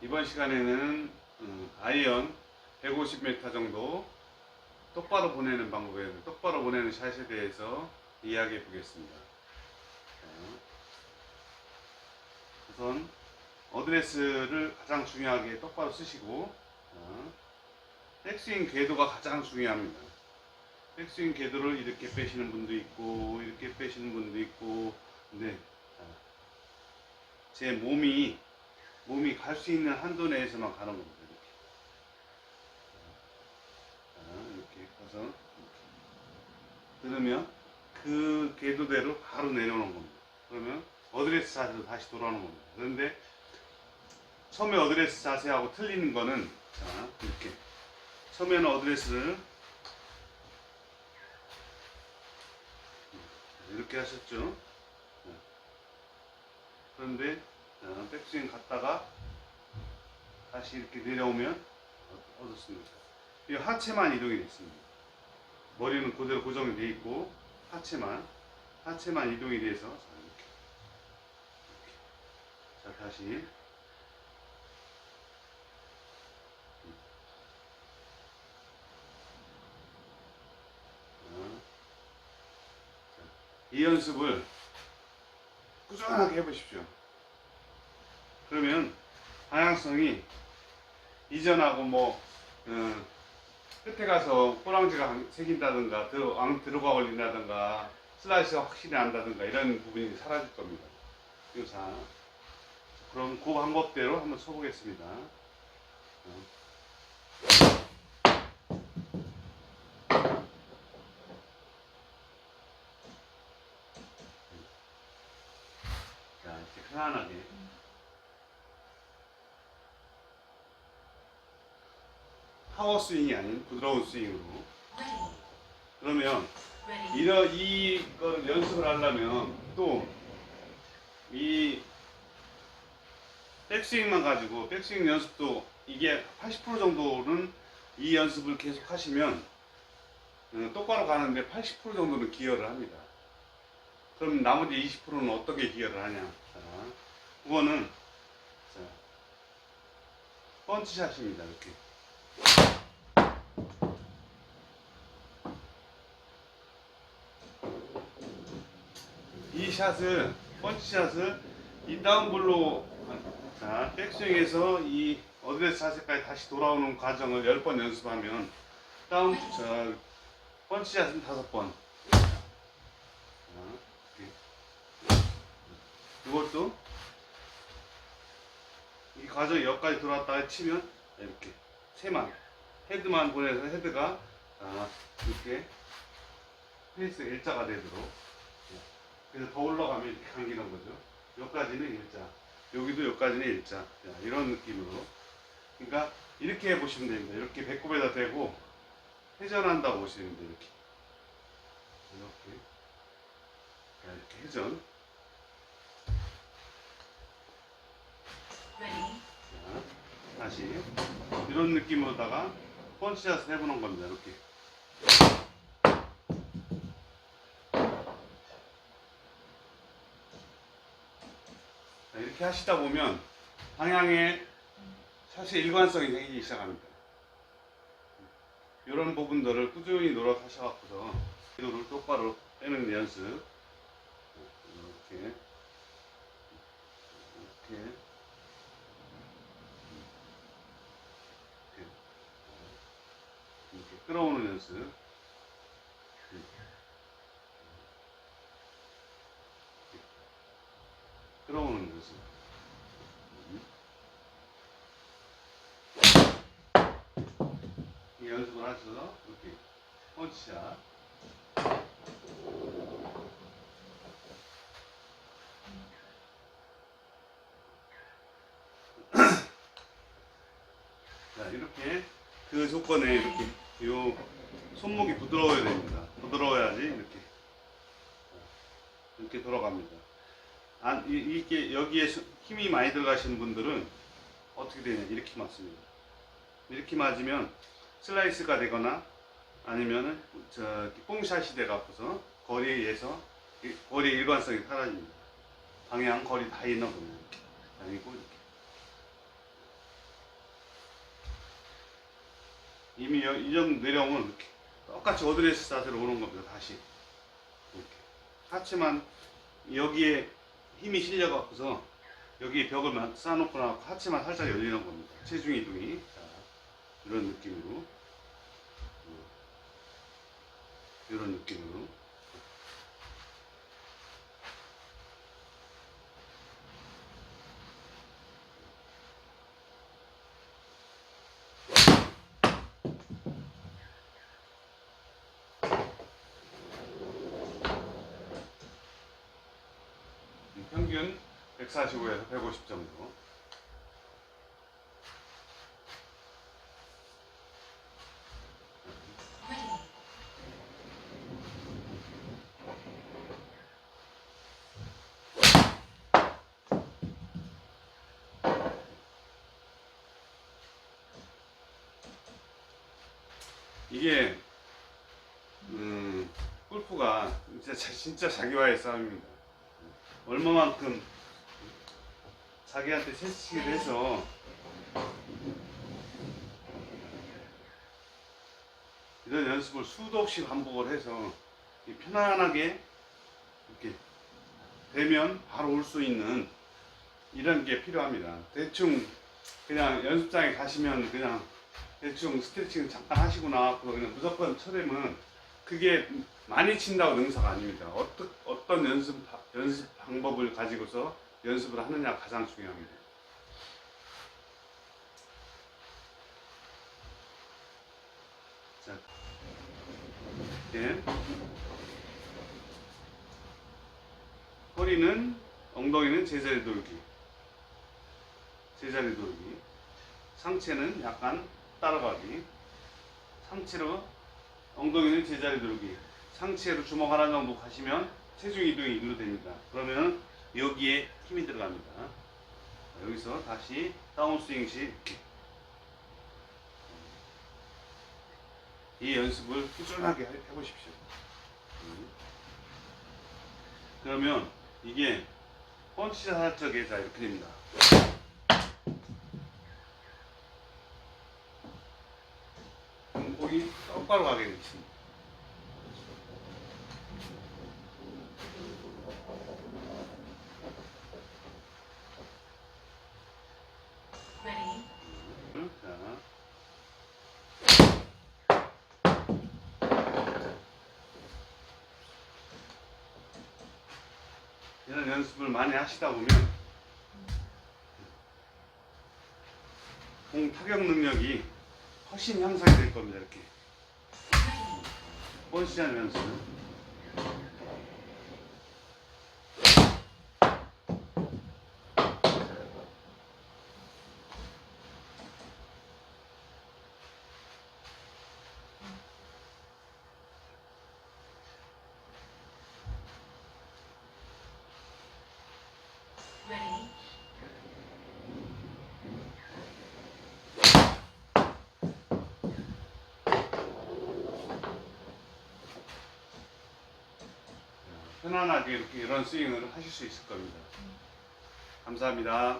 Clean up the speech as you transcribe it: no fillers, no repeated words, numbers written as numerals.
이번 시간에는 아이언 150m 정도 똑바로 보내는 방법에 똑바로 보내는 샷에 대해서 이야기해 보겠습니다. 우선 어드레스를 가장 중요하게 똑바로 쓰시고 백스윙 궤도가 가장 중요합니다. 백스윙 궤도를 이렇게 빼시는 분도 있고 이렇게 빼시는 분도 있고, 근데 제 몸이 갈 수 있는 한도 내에서만 가는 겁니다. 이렇게 가서 이렇게 들으면 그 궤도대로 바로 내려오는 겁니다. 그러면 어드레스 자세로 다시 돌아오는 겁니다. 그런데 처음에 어드레스 자세하고 틀리는 거는, 이렇게 처음에는 어드레스를 이렇게 하셨죠. 그런데 백스윙 갔다가 다시 이렇게 내려오면 어떻습니까? 이 하체만 이동이 됐습니다. 머리는 그대로 고정이 되어 있고 하체만 이동이 돼서, 이렇게. 자, 다시 이 연습을 꾸준하게 해보십시오. 그러면 방향성이 이전하고 끝에 가서 꼬랑지가 새긴다든가 들어가 걸린다든가 슬라이스가 확실히 난다든가 이런 부분이 사라질 겁니다. 그럼 그 방법대로 한번 쳐보겠습니다. 자, 이렇게 편안하게 파워 스윙이 아닌 부드러운 스윙으로. 그러면 이걸 연습을 하려면 또 이 백스윙만 가지고 백스윙 연습도 이게 80% 정도는 이 연습을 계속 하시면 똑바로 가는데 80% 정도는 기여를 합니다. 그럼 나머지 20%는 어떻게 기여를 하냐? 자, 그거는 펀치샷입니다. 이렇게. 이 샷을, 펀치샷을 이 다운볼로, 백스윙에서 이 어드레스 자세까지 다시 돌아오는 과정을 10번 연습하면 펀치샷은 5번. 이것도 이 과정이 여기까지 돌아왔다가 치면 이렇게 헤드만 보내서 헤드가 이렇게 페이스 일자가 되도록. 그래서 더 올라가면 이렇게 감기는 거죠. 여기까지는 일자, 여기도 여기까지는 일자. 이런 느낌으로. 그러니까 이렇게 해보시면 됩니다. 이렇게 배꼽에다 대고 회전한다고 보시면 돼요. 이렇게 회전. 자, 다시 이런 느낌으로다가 펀치샷을 해보는 겁니다. 이렇게. 이렇게 하시다 보면 방향에 샷의 일관성이 생기기 시작합니다. 이런 부분들을 꾸준히 노력하셔갖고서 궤도를 똑바로 빼는 연습. 이렇게 끌어오는 연습. 끌어오는 연습. 이 연습을 하셔서 이렇게 펀치샷. 자, 이렇게 그 조건에 이렇게 요 손목이 부드러워야 됩니다. 부드러워야지 이렇게 돌아갑니다. 이게 여기에 힘이 많이 들어가시는 분들은 어떻게 되냐, 이렇게 맞습니다. 이렇게 맞으면 슬라이스가 되거나 아니면은 뽕샷이 돼 갖고서 거리에서 거리의 일관성이 사라집니다. 방향 거리 다 있는 겁니다. 아니고 이렇게. 이미 이 정도 내려오면 이렇게 똑같이 어드레스 자세로 오는 겁니다. 다시 이렇게 하체만 여기에 힘이 실려갖고서 여기 벽을 쌓아놓고 나서 하체만 살짝 열리는 겁니다. 체중 이동이. 자, 이런 느낌으로. 이런 느낌으로. 평균 145에서 150 정도. 이게 골프가 진짜 자기와의 싸움입니다. 얼마만큼 자기한테 채찍을 해서 이런 연습을 수도 없이 반복을 해서 편안하게 이렇게 되면 바로 올 수 있는 이런 게 필요합니다. 대충 그냥 연습장에 가시면 그냥 대충 스트레칭 잠깐 하시고 나왔고 그냥 무조건 쳐내면 그게 많이 친다고 능사가 아닙니다. 어떤 연습 방법을 가지고서 연습을 하느냐가 가장 중요합니다. 자, 예. 허리는, 엉덩이는 제자리 돌기. 제자리 돌기. 상체는 약간 따라가기. 상체로, 엉덩이는 제자리 돌기. 상체로 주먹 하나 정도 가시면 체중 이동이 일로 됩니다. 그러면 여기에 힘이 들어갑니다. 여기서 다시 다운스윙시 이렇게. 이 연습을 꾸준하게 해보십시오. 그러면 이게 펀치샷 할 적에 자 이렇게 됩니다. 공이 똑바로 가게 되겠습니다. 이런 연습을 많이 하시다 보면 공 타격 능력이 훨씬 향상이 될 겁니다. 이렇게 펀치샷 연습. 편안하게 이렇게 이런 스윙을 하실 수 있을 겁니다. 감사합니다.